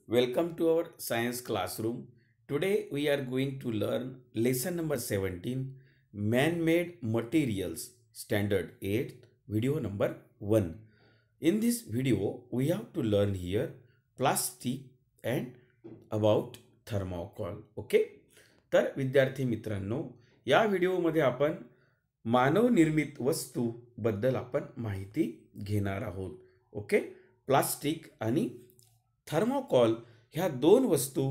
Welcome to our science classroom. Today we are going to learn lesson number 17, Man-made materials, standard 8, video number 1. In this video we have to learn here plastic and about thermocol. Okay? तर विद्यार्थी मित्रांनो, या व्हिडिओमध्ये आपण मानवनिर्मित वस्तू बद्दल आपण माहिती घेणार आहोत. ओके? प्लास्टिक आणि थर्मोकॉल ह्या दोन वस्तू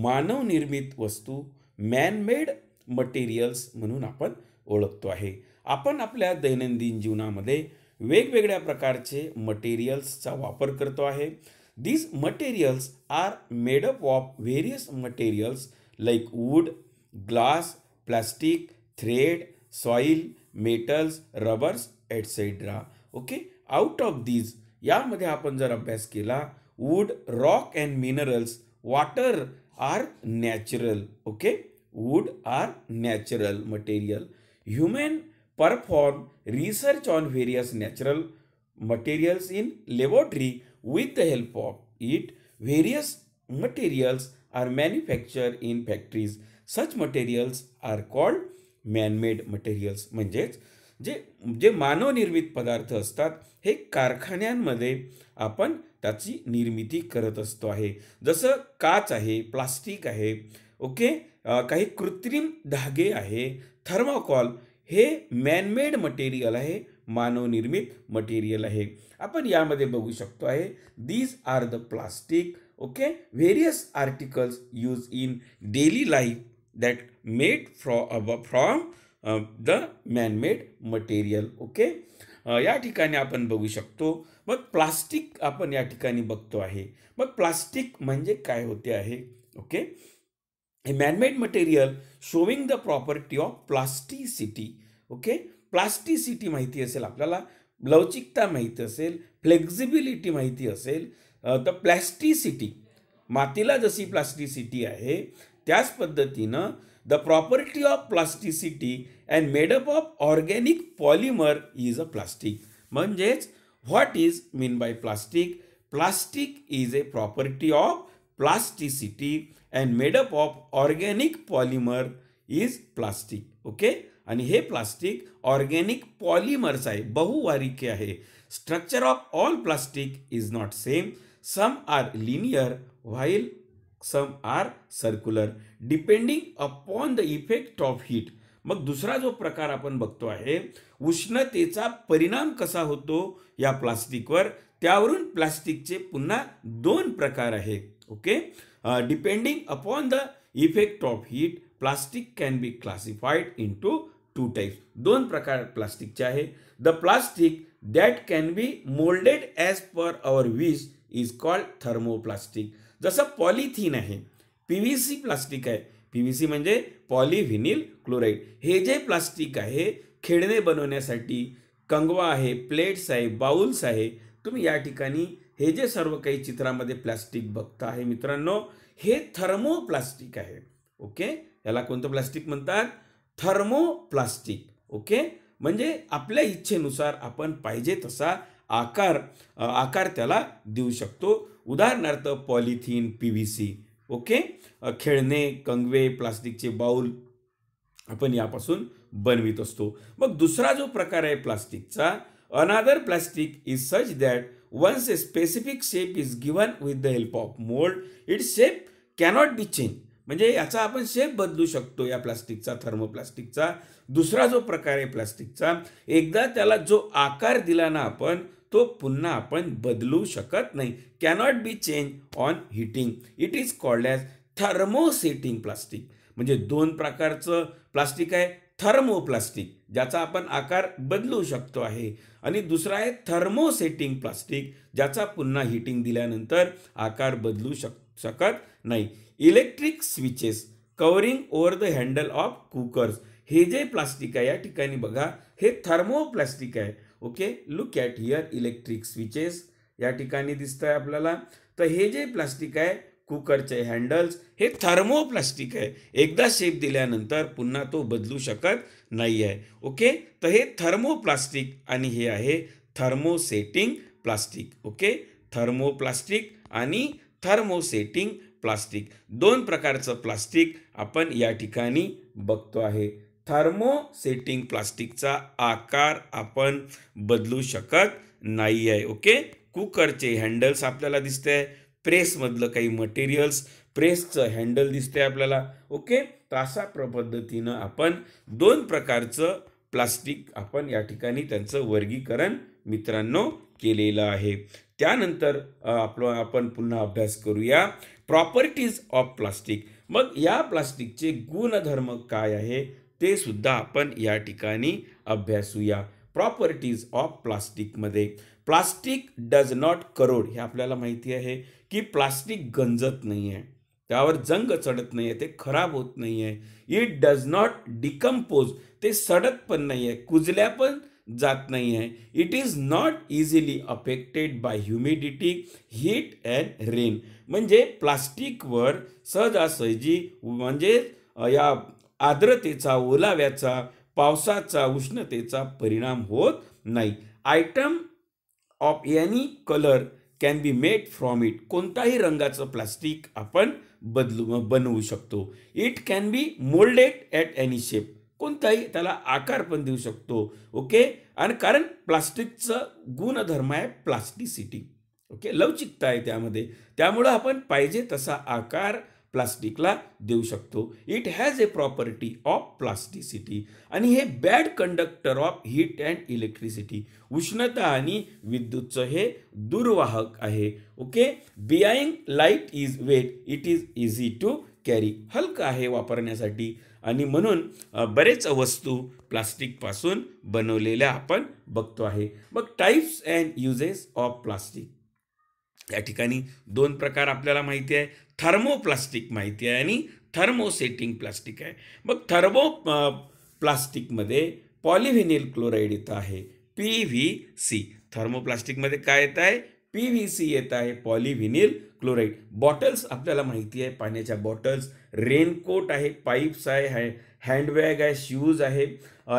मानवनिर्मित वस्तू मॅनमेड मटेरियल्स म्हणून आपण ओळखतो आहे. आपण आपल्या दैनंदिन जीवनामध्ये वेगवेगळ्या प्रकारचे मटेरियल्सचा वापर करतो आहे. These materials are made up of various materials like wood, glass, plastic, thread, soil, metals, rubbers, etc. Okay, out of these यामध्ये आपण जर अभ्यास केला, wood, rock and minerals, water are natural. Okay, wood are natural material. Human perform research on various natural materials in laboratory. With the help of it, various materials are manufactured in factories. Such materials are called man-made materials. म्हणजेच जे जे मानवनिर्मित पदार्थ असतात हे कारखान्यांमध्ये आपण त्याची निर्मिती करत असतो आहे. जसं काच आहे, प्लास्टिक आहे, ओके, काही कृत्रिम धागे आहे. थर्मोकॉल हे मॅनमेड मटेरियल आहे, मानवनिर्मित मटेरियल आहे. आपण यामध्ये बघू शकतो आहे, these are the plastic, okay, various articles use in daily life that made from the manmade material. Okay, या ठिकाणी आपण बघू शकतो. मग प्लास्टिक आपण या ठिकाणी बघतो आहे. मग प्लास्टिक म्हणजे काय होते आहे? Okay, a man-made material showing the property of plasticity. Okay, plasticity माहिती असेल आपल्याला, लवचिकता माहिती असेल, फ्लेक्झिबिलिटी माहिती असेल, तर प्लास्टिसिटी, मातीला जशी प्लास्टिसिटी आहे त्याच पद्धतीनं the property of plasticity and made up of organic polymer is a plastic. म्हणजेच what is mean by plastic? Plastic is a property of plasticity and made up of organic polymer is plastic. Okay, आणि हे plastic organic polymers आहे, बहुवारिके आहे. Structure of all plastic is not same. Some are linear while some are circular depending upon the effect of heat. मग दुसरा जो प्रकार आपण बघतो आहे, उष्णतेचा परिणाम कसा होतो या प्लास्टिकवर, त्यावरून प्लास्टिकचे पुन्हा दोन प्रकार आहेत. Okay, depending upon the effect of heat plastic can be classified into two types. दोन प्रकार प्लास्टिकचे आहे. The plastic that can be moulded as per our wish is called thermoplastic. जसं पॉलिथिन आहे, पीव्हीसी प्लास्टिक आहे, पीव्हीसी म्हणजे पॉलिव्हिनिल chloride. हे जे प्लास्टिक आहे खेळणे बनवण्यासाठी, कंगवा आहे, प्लेट्स आहे, बाउल्स आहे, तुम्ही या ठिकाणी हे जे सर्व काही चित्रामध्ये प्लास्टिक बघता आहे मित्रांनो, हे थर्मोप्लास्टिक आहे. ओके, याला कोणतं प्लास्टिक म्हणतात? थर्मोप्लास्टिक. ओके, म्हणजे आपल्या इच्छेनुसार आपण पाहिजे तसा आकार त्याला देऊ शकतो. उदाहरणार्थ पॉलिथिन, पीव्हीसी. ओके, खेळणे, कंगवे, प्लास्टिकचे बाउल आपण यापासून बनवित असतो. मग दुसरा जो प्रकार आहे प्लास्टिकचा, another plastic is such that once a specific shape is given with the help of mould its shape cannot be change. म्हणजे याचा आपण शेप बदलू शकतो या प्लास्टिकचा, थर्मोप्लास्टिकचा. दुसरा जो प्रकार आहे प्लास्टिकचा, एकदा त्याला जो आकार दिला ना आपण, तो पुन्हा आपण बदलू शकत नाही. Cannot be change on heating. It is called as thermosetting plastic. म्हणजे दोन प्रकारचं प्लास्टिक आहे, थर्मोप्लास्टिक ज्याचा आपण आकार बदलू शकतो आहे, आणि दुसरा आहे थर्मोसेटिंग प्लास्टिक ज्याचा पुन्हा हिटिंग दिल्यानंतर आकार बदलू शकत नाही. Electric switches covering over the handle of cookers, हे जे प्लास्टिक आहे या ठिकाणी बघा, हे थर्मोप्लास्टिक आहे. Okay, look at here electric switches या ठिकाणी दिसत आहे आपल्याला. तर हे जे प्लास्टिक आहे, कुकरचे हँडल्स, हे थर्मोप्लास्टिक आहे. एकदा शेप दिल्यानंतर पुन्हा तो बदलू शकत नाही आहे. ओके, तर हे थर्मोप्लास्टिक आणि हे आहे थर्मोसेटिंग प्लास्टिक. ओके, थर्मोप्लास्टिक आणि थर्मोसेटिंग प्लास्टिक. दोन प्रकारचं प्लास्टिक आपण या ठिकाणी बघतो आहे. थर्मोसेटिंग प्लास्टिकचा आकार आपण बदलू शकत नाही आहे. ओके, कुकरचे हँडल्स आपल्याला दिसते आहे, प्रेसमधलं काही मटेरियल्स, प्रेसचं हँडल दिसते आपल्याला. ओके, तर अशा पद्धतीनं आपण दोन प्रकारचं प्लास्टिक आपण या ठिकाणी त्यांचं वर्गीकरण मित्रांनो केलेलं आहे. त्यानंतर आपण पुन्हा अभ्यास करूया प्रॉपर्टीज ऑफ प्लास्टिक. मग या प्लास्टिकचे गुणधर्म काय आहे ते सुद्धा आपण या ठिकाणी अभ्यासूया. प्रॉपर्टीज ऑफ प्लास्टिकमध्ये प्लास्टिक डज नॉट करोड. हे आपल्याला माहिती आहे की प्लास्टिक गंजत नाही आहे, त्यावर जंग चढत नाही आहे, ते खराब होत नाही आहे. It does not decompose. ते सडत पण नाही आहे, कुजल्या पण जात नाही आहे. It is not easily affected by humidity, heat and rain. म्हणजे प्लास्टिकवर सहजासहजी म्हणजे या आर्द्रतेचा, ओलाव्याचा, पावसाचा, उष्णतेचा परिणाम होत नाही. Item of any colour can be made from it. कोणताही रंगाचं प्लास्टिक आपण बनवू शकतो. It can be moulded at any shape. कोणताही त्याला आकार पण देऊ शकतो. ओके, आणि कारण प्लास्टिकचं गुणधर्म आहे प्लास्टिसिटी. ओके, लवचिकता आहे त्यामध्ये, त्यामुळं आपण पाहिजे तसा आकार प्लास्टिकला देऊ शकतो. It has a property of plasticity. आणि हे bad conductor of heat and electricity. उष्णता आणि विद्युतचं हे दुर्वाहक आहे. Okay, being light is weight, it is easy to carry. हलका आहे वापरण्यासाठी आणि म्हणून बरेच वस्तू प्लास्टिकपासून बनवलेल्या आपण बघतो आहे. मग types and uses of plastic. या ठिकाणी दोन प्रकार आपल्याला माहिती आहे. थर्मोप्लास्टिक माहिती आहे आणि थर्मोसेटिंग प्लास्टिक आहे. मग प्लास्टिकमध्ये पॉलिव्हिनिल क्लोराईड येत आहे, PVC. थर्मोप्लास्टिकमध्ये काय येत आहे? PVC येत आहे, पॉलिव्हिनिल क्लोराईड. बॉटल्स आपल्याला माहिती आहे, पाण्याच्या बॉटल्स, रेनकोट आहे, पाईप्स आहे, हँडबॅग आहे, शूज आहे,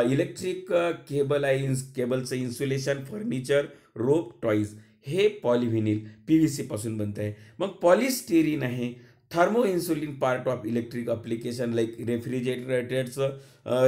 इलेक्ट्रिक केबल आहे, केबलचं इन्सुलेशन, फर्निचर, रोप, टॉईज, हे पॉलिव्हिनिल PVC पासून बनत आहे. मग पॉलिस्टिरीन आहे, thermo insulin part of electric application like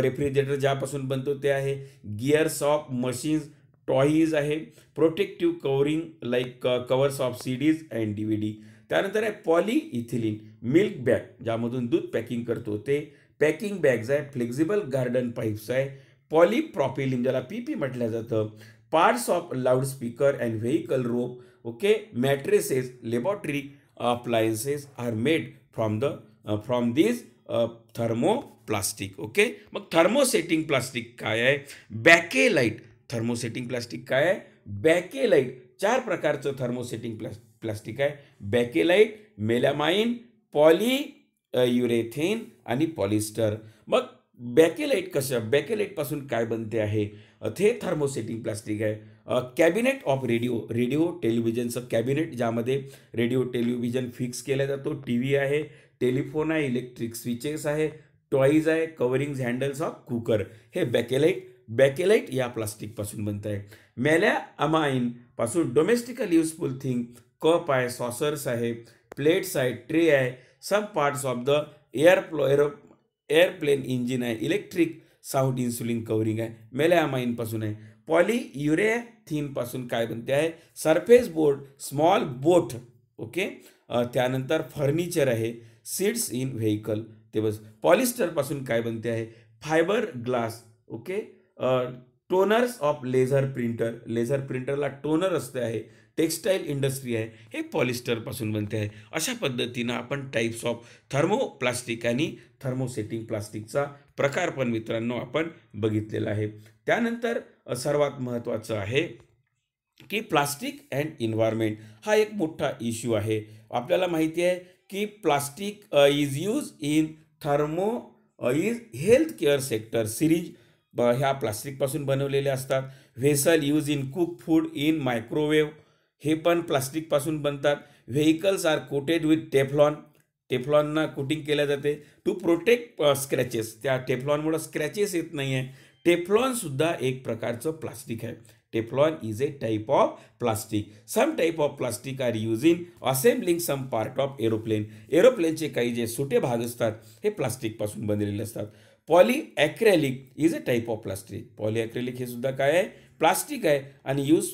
refrigerator ज्यापासून बनतो ते आहे. गिअर्स ऑफ मशीन्स, टॉईज आहे. Protective covering like covers of CDs and DVD. त्यानंतर आहे पॉलिइथिलीन, मिल्क बॅग ज्यामधून दूध पॅकिंग करतो ते. पॅकिंग बॅग्स आहे, फ्लेक्झिबल गार्डन पाईप्स आहे. पॉलिप्रॉपिलिन ज्याला PP म्हटलं जातं. Parts of loudspeaker and vehicle rope. Okay, mattresses, laboratory appliances are made from this thermoplastic. Okay, मग थर्मोसेटिंग प्लास्टिक काय आहे? बॅकेलाइट. थर्मोसेटिंग प्लास्टिक काय आहे? बॅकेलाइट. 4 प्रकारचं थर्मोसेटिंग प्लास्टिक आहे. बॅकेलाइट, मेलामाइन, पॉलियुरेथेन आणि पॉलिस्टर. मग बॅकेलाइट पासून काय बनते आहे? ते थर्मोसेटिंग प्लास्टिक आहे. कॅबिनेट ऑफ रेडिओ टेलिव्हिजनचं कॅबिनेट ज्यामध्ये रेडिओ टेलिव्हिजन फिक्स केला जातो. TV आहे, टेलिफोन आहे, इलेक्ट्रिक स्विचेस आहे, टॉईज आहे, कवरिंग हँडल्स ऑफ कुकर. हे बॅकेलाइट या प्लास्टिक पासून बनत आहे. मेलामाइन पासून डोमेस्टिकल युजफुल थिंग, कप आहे, सॉसर्स आहे, प्लेट्स आहे, ट्रे आहे. Sub parts of the airplane engine आहे, इलेक्ट्रिक साऊंड इन्सुलिन कवरिंग आहे, मेलामाइन पासून आहे. पॉलियुरेथीन पासून काय बनते आहे? Surface board, small boat. Okay, त्यानंतर फर्निचर आहे, सीट्स इन व्हेकल. ते बस. पॉलिस्टर पासून काय बनते आहे? Fibre glass. Okay, toners of laser प्रिंटरला टोनर असते आहे. टेक्स्टाईल इंडस्ट्री आहे, हे पॉलिस्टर पासून बनते आहे. अशा पद्धतीनं आपण टाईप्स ऑफ थर्मोप्लास्टिक आणि थर्मोसेटिंग प्लास्टिकचा प्रकार पण मित्रांनो आपण बघितलेला आहे. त्यानंतर सर्वात महत्त्वाचं आहे की प्लास्टिक अँड इन्व्हायरमेंट. हा एक मोठा इश्यू आहे. आपल्याला माहिती आहे की plastic is use in health care sector. Syringes ह्या प्लास्टिकपासून बनवलेले असतात. Vessel use in cook food in microwave, हे पण प्लास्टिकपासून बनतात. व्हेकल्स आर कोटेड विथ टेफ्लॉनना कोटिंग केल्या जाते टू प्रोटेक्ट स्क्रॅचेस. त्या टेफ्लॉनमुळे स्क्रॅचेस येत नाही आहे. टेफ्लॉनसुद्धा एक प्रकारचं प्लास्टिक आहे. Teflon is a type of plastic. Some type of plastic are used in assembling some part of aeroplane. एरोप्लेनचे काही जे सुटे भाग असतात हे प्लास्टिक पासून बनलेले असतात. Polyacrylic is a type of plastic. Polyacrylic हे सुद्धा काय आहे, प्लास्टिक आहे आणि यूज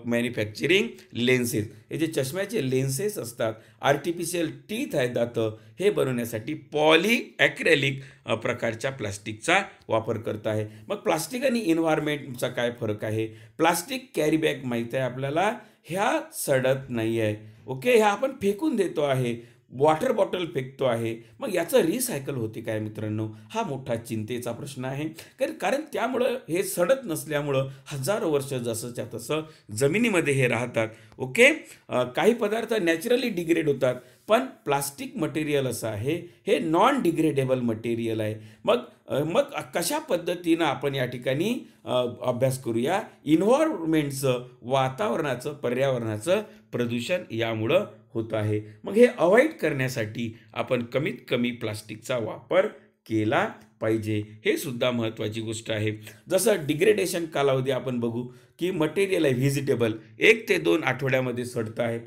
मॅन्युफॅक्चरिंग लेन्सेस. हे जे चष्म्याचे लेन्सेस असतात, आर्टिफिशियल टीथ आहेत दातं, हे बनवण्यासाठी पॉलीॲक्रेलिक प्रकारच्या प्लास्टिकचा वापर करत आहे. मग प्लास्टिक आणि एन्व्हायरमेंटचा काय फरक आहे? प्लास्टिक कॅरी बॅग माहीत आहे आपल्याला, ह्या सडत नाही आहे. ओके, ह्या आपण फेकून देतो आहे, वॉटर बॉटल फेकतो आहे. मग याचं रिसायकल होते काय मित्रांनो? हा मोठा चिंतेचा प्रश्न आहे. कारण त्यामुळं हे सडत नसल्यामुळं हजारो वर्ष जसंच्या तसं जमिनीमध्ये हे राहतात. ओके, काही पदार्थ नॅचरली डिग्रेड होतात, पण प्लास्टिक मटेरियल असं आहे, हे नॉन डिग्रेडेबल मटेरियल आहे. मग मग कशा पद्धतीनं आपण या ठिकाणी अभ्यास करूया इन्व्हायरमेंटचं, वातावरणाचं, पर्यावरणाचं प्रदूषण यामुळं होत आहे. मग हे अवॉइड करण्यासाठी आपण कमीत कमी प्लास्टिकचा वापर केला पाहिजे. हे सुद्धा महत्त्वाची गोष्ट आहे. जसं डिग्रेडेशन कालावधी आपण बघू की मटेरियल आहे व्हिजिटेबल 1 ते 2 आठवड्यामध्ये सडतं आहे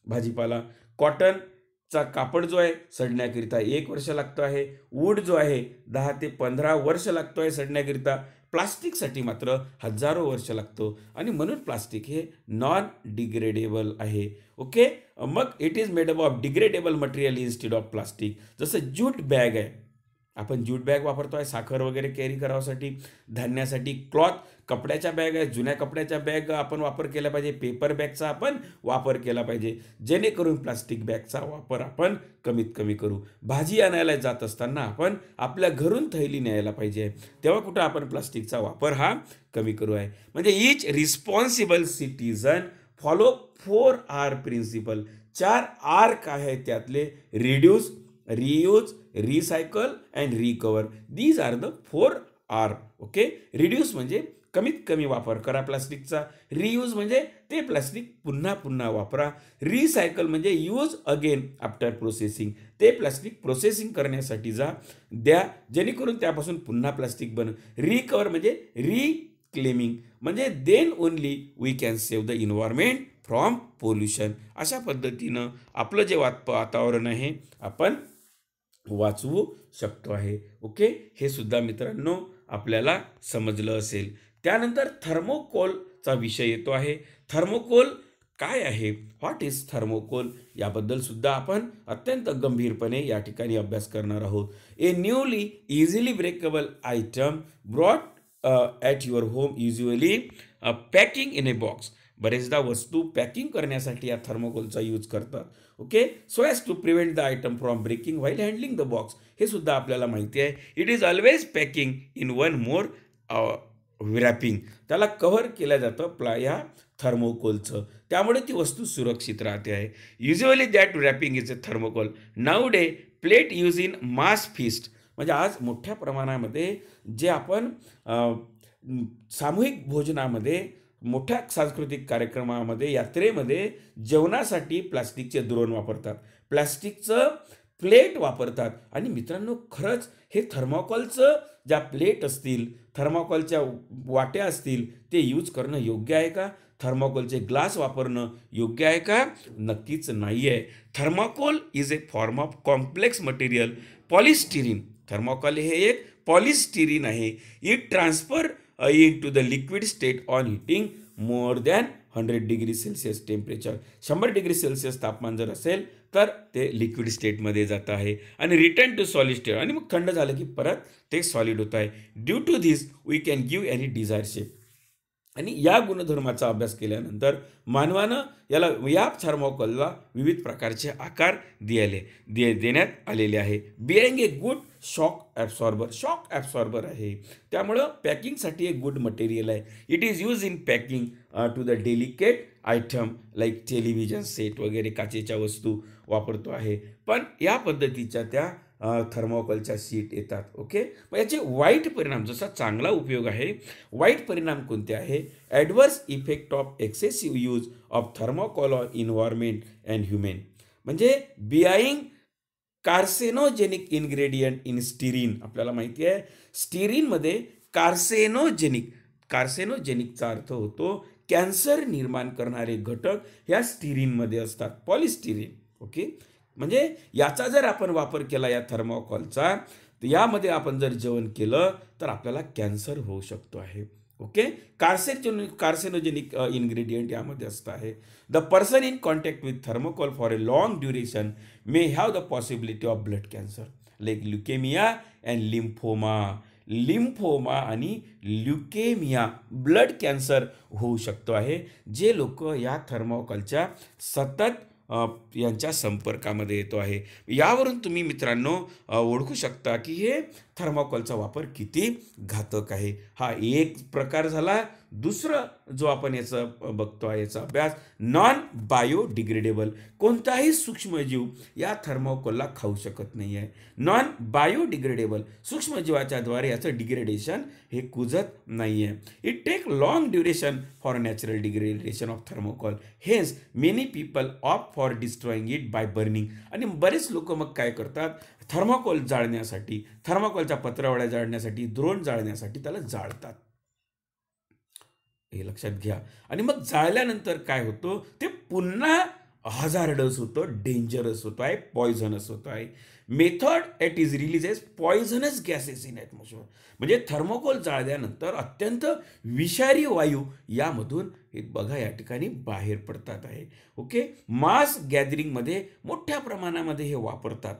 भाजीपाला. कॉटनचा कापड जो आहे सडण्याकरिता 1 वर्ष लागतो आहे. वूड जो आहे 10 ते 15 वर्ष लागतो आहे सडण्याकरिता. प्लास्टिकसाठी मात्र हजारो वर्ष लागतो आणि म्हणून प्लास्टिक हे नॉन डिग्रेडेबल आहे. ओके, मग it is made up of degradable material instead of plastic. जसं ज्यूट बॅग आहे, आपण ज्यूट बॅग वापरतो आहे साखर वगैरे कॅरी करावासाठी, धान्यासाठी क्लॉथ, कपड्याच्या बॅग आहे, जुन्या कपड्याच्या बॅग आपण वापर केला पाहिजे, पेपर बॅगचा आपण वापर केला पाहिजे, जेणेकरून प्लास्टिक बॅगचा वापर आपण कमीत कमी करू. भाजी आणायला जात असताना आपण आपल्या घरून थैली न्यायला पाहिजे, तेव्हा कुठं आपण प्लास्टिकचा वापर हा कमी करू आहे. म्हणजे each responsible citizen follow 4R principle. 4R काय आहे त्यातले? Reduce, reuse, recycle and recover. These are the 4R. Okay, reduce म्हणजे कमीत कमी वापर करा प्लास्टिकचा. रियूज म्हणजे ते प्लास्टिक पुन्हा पुन्हा वापरा. रिसायकल म्हणजे यूज अगेन आफ्टर प्रोसेसिंग. ते प्लास्टिक प्रोसेसिंग करण्यासाठी द्या, जेणेकरून त्यापासून पुन्हा प्लास्टिक बन. रिकवर म्हणजे रिक्लेमिंग, म्हणजे then only we can save the environment from pollution. अशा पद्धतीनं आपलं जे वातावरण आहे आपण वाचवू शकतो आहे. ओके, हे सुद्धा मित्रांनो आपल्याला समजलं असेल. त्यानंतर थर्मोकोलचा विषय येतो आहे. थर्मोकोल काय आहे? What is thermocol? याबद्दल सुद्धा आपण अत्यंत गंभीरपणे या ठिकाणी अभ्यास करणार आहोत. A newly easily breakable item brought at your home, usually packing in a box. बरेचदा वस्तू पॅकिंग करण्यासाठी या थर्मोकोलचा यूज करतात. Okay, so as to prevent the item from breaking while handling the box. हे सुद्धा आपल्याला माहिती आहे. It is always packing in one more wrapping. त्याला कव्हर केलं जातं या थर्मोकोलचं, त्यामुळे ती वस्तू सुरक्षित राहते आहे. Usually that wrapping is a thermocol. Now day plate use in mass feast. म्हणजे आज मोठ्या प्रमाणामध्ये जे आपण सामूहिक भोजनामध्ये, मोठ्या सांस्कृतिक कार्यक्रमामध्ये, यात्रेमध्ये जेवणासाठी प्लास्टिकचे द्रोण वापरतात, प्लास्टिकचं प्लेट वापरतात. आणि मित्रांनो, खरंच हे थर्मोकॉलचं ज्या प्लेट असतील, थर्मोकॉलच्या वाट्या असतील, ते यूज करणं योग्य आहे का? थर्मोकॉलचे ग्लास वापरणं योग्य आहे का? नक्कीच नाही आहे. Thermocol is a form of complex material. Polystyrene, thermocol हे एक पॉलिस्टिरीन आहे. It transfer into the liquid state on heating more than 100 degree Celsius temperature. 100 degree Celsius तापमान जर असेल तर ते लिक्विड स्टेटमध्ये जात आहे आणि रिटर्न टू सॉलिड स्टेट, आणि मग थंड झालं की परत ते सॉलिड होत आहे. Due to this we can give any desire shape. आणि या गुणधर्माचा अभ्यास केल्यानंतर मानवानं या थर्मोकॉलला विविध प्रकारचे आकार देण्यात आलेले आहे. Being a good shock absorber. Shock absorber आहे, त्यामुळं पॅकिंगसाठी एक गुड मटेरियल आहे. It is use in packing to the delicate item like television set वगैरे काचेच्या वस्तू वापरतो आहे. पण या पद्धतीच्या त्या थर्मोकॉलच्या शीट येतात. ओके, मग याचे वाईट परिणाम, जसा चांगला उपयोग आहे, वाईट परिणाम कोणते आहे? Adverse effect of excessive use of thermocol on environment and human. म्हणजे बियाईंग कार्सेनोजेनिक इन्ग्रेडियंट इन स्टिरीन. आपल्याला माहिती आहे स्टिरीनमध्ये कार्सेनोजेनिक, कार्सेनोजेनिकचा अर्थ होतो कॅन्सर निर्माण करणारे घटक ह्या स्टिरीनमध्ये असतात, पॉलिस्टिरीन. ओके, म्हणजे याचा जर आपण वापर केला या थर्मोकॉलचा, तर यामध्ये आपण जर जेवण केलं तर आपल्याला कॅन्सर होऊ शकतो आहे. ओके, कार्सेनोजेनिक इन्ग्रेडियंट यामध्ये असतं आहे. The person in contact with thermocol for a long duration may have the possibility of blood cancer like leukaemia and lymphoma. Lymphoma आणि ल्युकेमिया ब्लड कॅन्सर होऊ शकतो आहे जे लोक या थर्मोकॉलच्या सतत यांच्या संपर्कामध्ये येतो आहे. यावरून तुम्ही मित्रांनो ओळखू शकता की हे थर्मोकॉलचा वापर किती घातक आहे. हा एक प्रकार झाला. दुसरं जो आपण याचं बघतो आहे याचा अभ्यास, नॉन बायोडिग्रेडेबल. कोणताही सूक्ष्मजीव या थर्मोकॉलला खाऊ शकत नाही आहे. नॉन बायोडिग्रेडेबल, सूक्ष्मजीवाच्या द्वारे याचं डिग्रेडेशन हे कुजत नाही आहे. It take long duration for natural degradation of thermocol. Hence many people opt for destroying it by burning. आणि बरेच लोक मग काय करतात, थर्मोकॉल जाळण्यासाठी, थर्मोकॉलच्या पत्रावळ्या जाळण्यासाठी, द्रोण जाळण्यासाठी त्याला जाळतात. हे लक्षात घ्या. आणि मग जाळल्यानंतर काय होतं, ते पुन्हा हजार्डस होतं, डेंजरस होत आहे, पॉयझनस होत आहे. Method it is releases poisonous gases in atmosphere. म्हणजे थर्मोकॉल जाळल्यानंतर अत्यंत विषारी वायू यामधून हे बघा या ठिकाणी बाहेर पडतात आहे. ओके, मास गॅदरिंगमध्ये मोठ्या प्रमाणामध्ये हे वापरतात.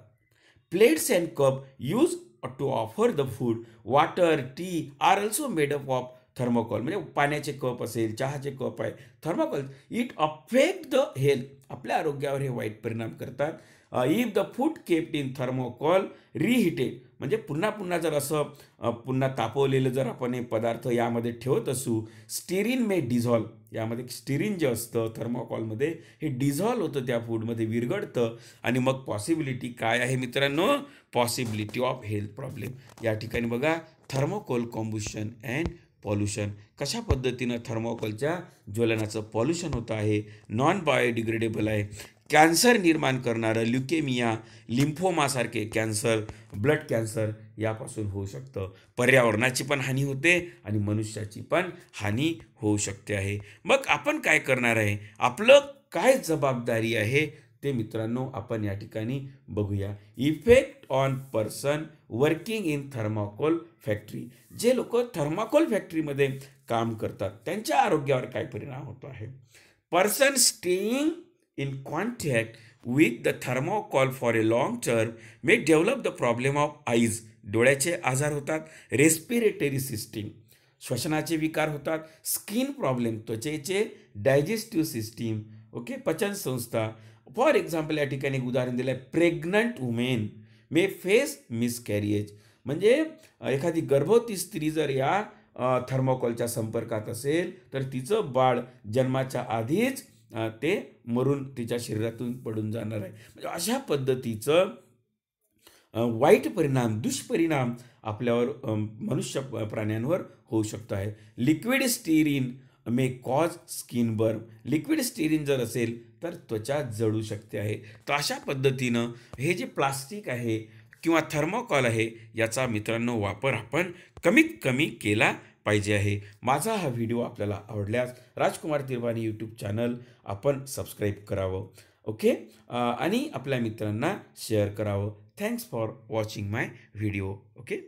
Plates and cup use to offer the food, water, tea are also made up of thermocol. म्हणजे पाण्याचे कप असेल, चहाचे कप आहे, thermocol. It affect the health. आपल्या आरोग्यावर हे वाईट परिणाम करतात. If the food kept in thermocol reheated, म्हणजे पुन्हा पुन्हा जर असं पुन्हा तापवलेलं जर आपण हे पदार्थ यामध्ये ठेवत असू, स्टिरीन मे डिझॉल्व. यामध्ये स्टिरीन जे असतं थर्मोकॉलमध्ये हे डिझॉल्व होतं त्या फूडमध्ये, विरघळतं. आणि मग पॉसिबिलिटी काय आहे मित्रांनो, पॉसिबिलिटी ऑफ हेल्थ प्रॉब्लेम. या ठिकाणी बघा, थर्मोकॉल कॉम्बुशन अँड पॉल्युशन. कशा पद्धतीनं थर्मोकॉलच्या ज्वलनाचं पॉल्युशन होतं आहे, नॉन बायोडिग्रेडेबल आहे, कॅन्सर निर्माण करणारं ल्युकेमिया, लिम्फोमासारखे कॅन्सर, ब्लड कॅन्सर यापासून होऊ शकतं. पर्यावरणाची पण हानी होते आणि मनुष्याची पण हानी होऊ शकते आहे. मग आपण काय करणार आहे, आपलं काय जबाबदारी आहे ते मित्रांनो आपण या ठिकाणी बघूया. Effect on person working in thermocol factory. जे लोक थर्मोकॉल फॅक्टरीमध्ये काम करतात त्यांच्या आरोग्यावर काय परिणाम होतो आहे. Person staying in contact with the thermocol for a long term may develop the problem of eyes. डोळ्याचे आजार होतात. रेस्पिरेटरी सिस्टीम, श्वसनाचे विकार होतात. स्किन प्रॉब्लेम, त्वचेचे, डायजेस्टिव्ह सिस्टीम, ओके, पचन संस्था. फॉर एक्झाम्पल या ठिकाणी एक उदाहरण दिलं आहे, प्रेग्नंट वुमेन मे फेस मिसकॅरिएज. म्हणजे एखादी गर्भवती स्त्री जर या थर्मोकॉलच्या संपर्कात असेल तर तिचं बाळ जन्माच्या आधीच ते मरून तिच्या शरीरातून पडून जाणार आहे. म्हणजे अशा पद्धतीचं वाईट परिणाम, दुष्परिणाम आपल्यावर मनुष्य प्राण्यांवर होऊ शकतो आहे. Liquid styrene may cause skin burn. Liquid styrene जर असेल तर त्वचा जळू शकते आहे. तर अशा पद्धतीनं हे जे प्लास्टिक आहे किंवा थर्मोकॉल आहे याचा मित्रांनो वापर आपण कमीत कमी केला पाहिजे आहे. माझा हा व्हिडिओ आपल्याला आवडल्यास राजकुमार तिरवानी यूट्यूब चॅनल आपण सबस्क्राईब करावं. ओके, आणि आपल्या मित्रांना शेअर करावं. Thanks for watching my video. Okay.